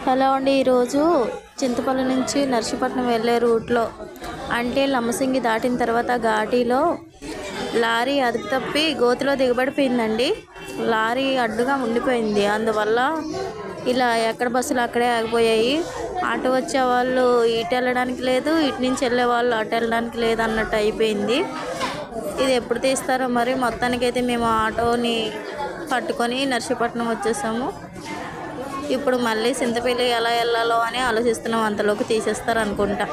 Hello అండి. ఈరోజు చింతపల్లి నుంచి నర్సీపట్నం వెళ్ళే రూట్లో అంటే లంబసింగి దాటిన తర్వాత ఘాటీలో లారీ అదుపు తప్పి గోతిలో దిగబడిపోయిందండి. లారీ అడ్డుగా ఉండిపోయింది. అందువల్ల ఇలా ఎక్కడ బస్సులు అక్కడే ఆగిపోయాయి. అటు వచ్చే వాళ్ళు ఇటు వెళ్ళడానికి లేదు, ఇటు నుంచి వెళ్ళే వాళ్ళు అటు వెళ్ళడానికి లేదు అన్నట్టు అయిపోయింది. ఇది ఎప్పుడు తీస్తారో మరి. మొత్తానికైతే మేము ఆటోని పట్టుకొని నర్సీపట్నం వచ్చేసాము. ఇప్పుడు మళ్ళీ చింతపల్లి ఎలా వెళ్ళాలో అని ఆలోచిస్తున్నాం. అంతలోకి తీసేస్తారు అనుకుంటా.